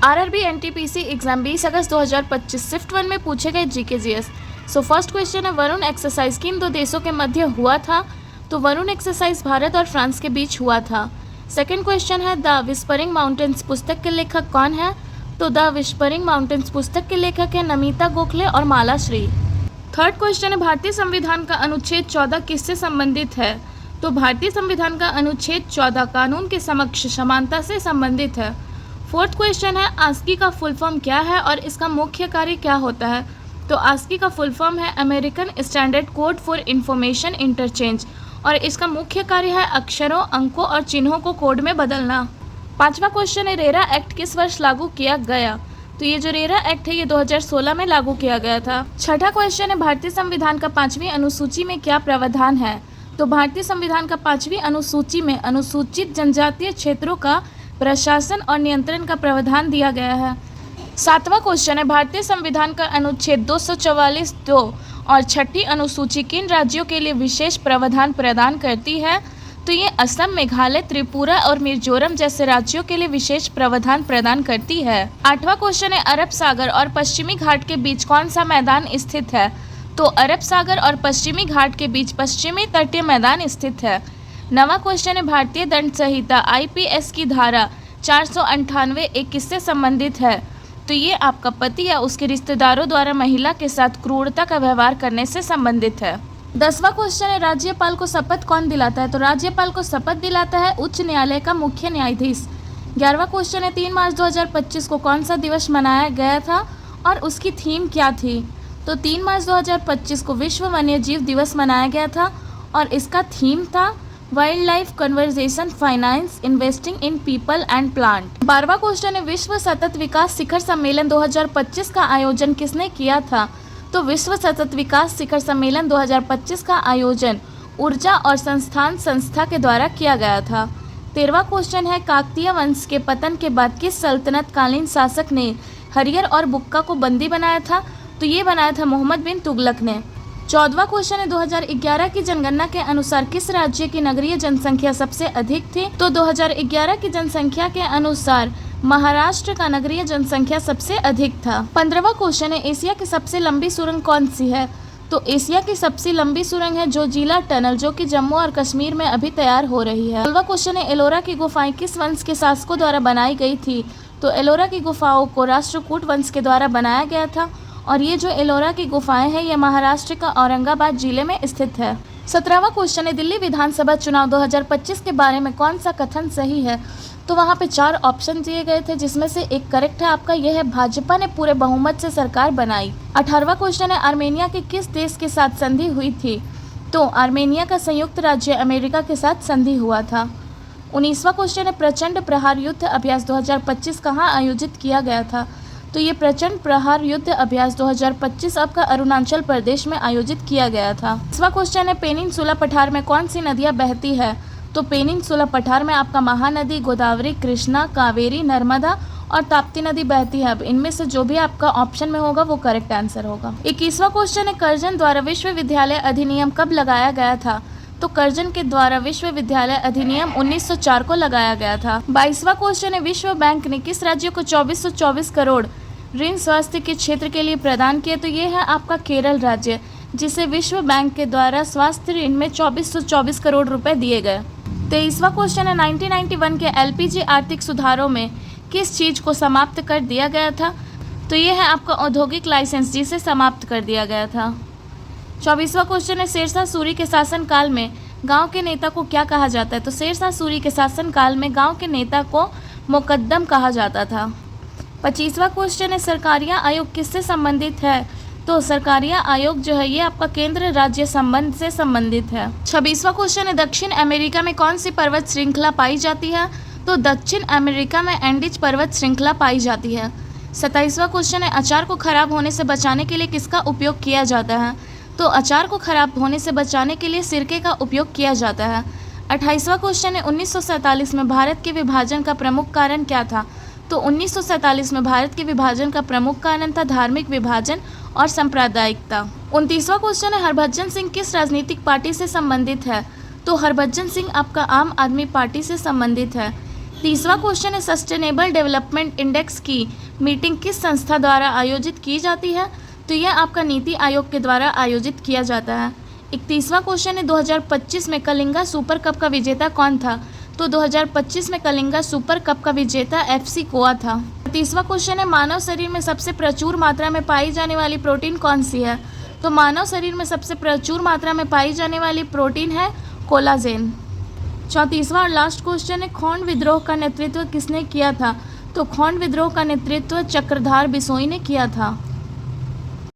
RRB NTPC exam 20 अगस्त 2025 shift 1 में पूछे गए GK GS. So first question है, वरुण एक्सरसाइज किन दो देशों के मध्य हुआ था? तो वरुण एक्सरसाइज भारत और फ्रांस के बीच हुआ था। सेकंड क्वेश्चन है, द विस्परिंग माउंटेन्स पुस्तक के लेखक कौन है? तो द विस्परिंग माउंटेन्स पुस्तक के लेखक है नमिता गोखले और माला श्री। थर्ड क्वेश्चन है, भारतीय संविधान का अनुच्छेद 14 किससे संबंधित है? तो भारतीय संविधान का अनुच्छेद 14 कानून के समक्ष समानता से संबंधित है। फोर्थ क्वेश्चन है, आस्की का फुल फॉर्म क्या है और इसका मुख्य कार्य क्या होता है? तो आस्की का फुल फॉर्म है American standard code for information interchange और इसका मुख्य कार्य है अक्षरों, अंकों और चिन्हों को कोड में बदलना। पांचवा क्वेश्चन है, रेरा एक्ट किस वर्ष लागू किया गया? तो ये जो रेरा एक्ट है ये 2016 में लागू किया गया था। छठा क्वेश्चन है, भारतीय संविधान का 5वीं अनुसूची में क्या प्रावधान है? तो भारतीय संविधान का 5वीं अनुसूची में अनुसूचित जनजातीय क्षेत्रों का प्रशासन और नियंत्रण का प्रावधान दिया गया है। सातवां क्वेश्चन है, भारतीय संविधान का अनुच्छेद 244(2) और छठी अनुसूची किन राज्यों के लिए विशेष प्रावधान प्रदान करती है? तो ये असम, मेघालय, त्रिपुरा और मिजोरम जैसे राज्यों के लिए विशेष प्रावधान प्रदान करती है। आठवां क्वेश्चन है, अरब सागर और पश्चिमी घाट के बीच कौन सा मैदान स्थित है? तो अरब सागर और पश्चिमी घाट के बीच पश्चिमी तटीय मैदान स्थित है। नवा क्वेश्चन है, भारतीय दंड संहिता आईपीएस की धारा 498 किससे संबंधित है? तो ये आपका पति या उसके रिश्तेदारों द्वारा महिला के साथ क्रूरता का व्यवहार करने से संबंधित है। 10वां क्वेश्चन है, राज्यपाल को शपथ कौन दिलाता है? तो राज्यपाल को शपथ दिलाता है उच्च न्यायालय का मुख्य न्यायाधीश। 11वां क्वेश्चन है, 3 मार्च 2025 को कौन सा दिवस मनाया गया था और उसकी थीम क्या थी? तो 3 मार्च 2025 को विश्व वन्यजीव दिवस मनाया गया था और इसका थीम था wildlife conservation finance investing in people and plant. 12वां क्वेश्चन है, विश्व सतत विकास शिखर सम्मेलन 2025 का आयोजन किसने किया था? तो विश्व सतत विकास शिखर सम्मेलन 2025 का आयोजन ऊर्जा और संस्थान संस्था के द्वारा किया गया था। 13वां क्वेश्चन है, काकतीय वंश के पतन के बाद किस सल्तनत कालीन शासक ने हरियर और बुक्का को बंदी बनाया था? तो ये बनाया था मोहम्मद बिन तुगलक ने। 14वां क्वेश्चन है, 2011 की जनगणना के अनुसार किस राज्य की नगरीय जनसंख्या सबसे अधिक थी? तो 2011 की जनसंख्या के अनुसार महाराष्ट्र का नगरीय जनसंख्या सबसे अधिक था। 15वां क्वेश्चन है, एशिया की सबसे लंबी सुरंग कौन सी है? तो एशिया की सबसे लंबी सुरंग है जोजिला टनल, जो कि जम्मू और कश्मीर में अभी तैयार हो रही है। 16वां क्वेश्चन है, एलोरा की गुफाएं किस वंश के शासकों द्वारा बनाई गई थी? तो एलोरा की गुफाओं को राष्ट्रकूट वंश के द्वारा बनाया गया था और ये जो एलोरा की गुफाएं हैं ये महाराष्ट्र का औरंगाबाद जिले में स्थित है। 17वां क्वेश्चन है, दिल्ली विधानसभा चुनाव 2025 के बारे में कौन सा कथन सही है? तो वहाँ पे 4 ऑप्शन दिए गए थे जिसमें से एक करेक्ट है आपका, यह है भाजपा ने पूरे बहुमत से सरकार बनाई। 18वां क्वेश्चन है, आर्मेनिया के किस देश के साथ संधि हुई थी? तो आर्मेनिया का संयुक्त राज्य अमेरिका के साथ संधि हुआ था। 19वां क्वेश्चन है, प्रचंड प्रहार युद्ध अभ्यास 2025 कहाँ आयोजित किया गया था? तो ये प्रचंड प्रहार युद्ध अभ्यास 2025 आपका अरुणाचल प्रदेश में आयोजित किया गया था। 20वां क्वेश्चन है, पेनिनसुला पठार में कौन सी नदियाँ बहती है? तो पेनिनसुला पठार में आपका महानदी, गोदावरी, कृष्णा, कावेरी, नर्मदा और ताप्ती नदी बहती है। अब इनमें से जो भी आपका ऑप्शन में होगा वो करेक्ट आंसर होगा। 21वां क्वेश्चन है, कर्जन द्वारा विश्वविद्यालय अधिनियम कब लगाया गया था? तो कर्जन के द्वारा विश्वविद्यालय अधिनियम 1904 को लगाया गया था। 22वां क्वेश्चन है, विश्व बैंक ने किस राज्य को 2424 करोड़ ऋण स्वास्थ्य के क्षेत्र के लिए प्रदान किए? तो ये है आपका केरल राज्य, जिसे विश्व बैंक के द्वारा स्वास्थ्य ऋण में 2424 करोड़ रुपए दिए गए। 23वां क्वेश्चन है, 1991 के एलपीजी आर्थिक सुधारों में किस चीज को समाप्त कर दिया गया था? तो ये है आपका औद्योगिक लाइसेंस, जिसे समाप्त कर दिया गया था। 24वां क्वेश्चन है, शेरशाह सूरी के शासनकाल में गांव के नेता को क्या कहा जाता है? तो शेरशाह सूरी के शासनकाल में गांव के नेता को मुकद्दम कहा जाता था। 25वां क्वेश्चन है, सरकारिया आयोग किससे संबंधित है? तो सरकारिया आयोग जो है ये आपका केंद्र राज्य संबंध से संबंधित है। 26वां क्वेश्चन है, दक्षिण अमेरिका में कौन सी पर्वत श्रृंखला पाई जाती है? तो दक्षिण अमेरिका में एंडीज पर्वत श्रृंखला पाई जाती है। 27वां क्वेश्चन है, अचार को खराब होने से बचाने के लिए किसका उपयोग किया जाता है? तो अचार को खराब होने से बचाने के लिए सिरके का उपयोग किया जाता है। 28वां क्वेश्चन है, 1947 में भारत के विभाजन का प्रमुख कारण क्या था? तो 1947 में भारत के विभाजन का प्रमुख कारण था धार्मिक विभाजन और सांप्रदायिकता। 29वां क्वेश्चन है, हरभजन सिंह किस राजनीतिक पार्टी से संबंधित है? तो हरभजन सिंह आपका आम आदमी पार्टी से संबंधित है। तीसरा क्वेश्चन है सस्टेनेबल डेवलपमेंट इंडेक्स की मीटिंग किस संस्था द्वारा आयोजित की जाती है? तो यह आपका नीति आयोग के द्वारा आयोजित किया जाता है। 31वां क्वेश्चन है 2025 में कलिंगा सुपर कप का विजेता कौन था? तो 2025 में कलिंगा सुपर कप का विजेता FC गोवा था। 30वां क्वेश्चन है मानव शरीर में सबसे प्रचुर मात्रा में पाई जाने वाली प्रोटीन कौन सी है? तो मानव शरीर में सबसे प्रचुर मात्रा में पाई जाने वाली प्रोटीन है कोलाजेन। 34वां और लास्ट क्वेश्चन है खोंड विद्रोह का नेतृत्व किसने किया था? तो खोंड विद्रोह का नेतृत्व चक्रधार बिसोई ने किया था।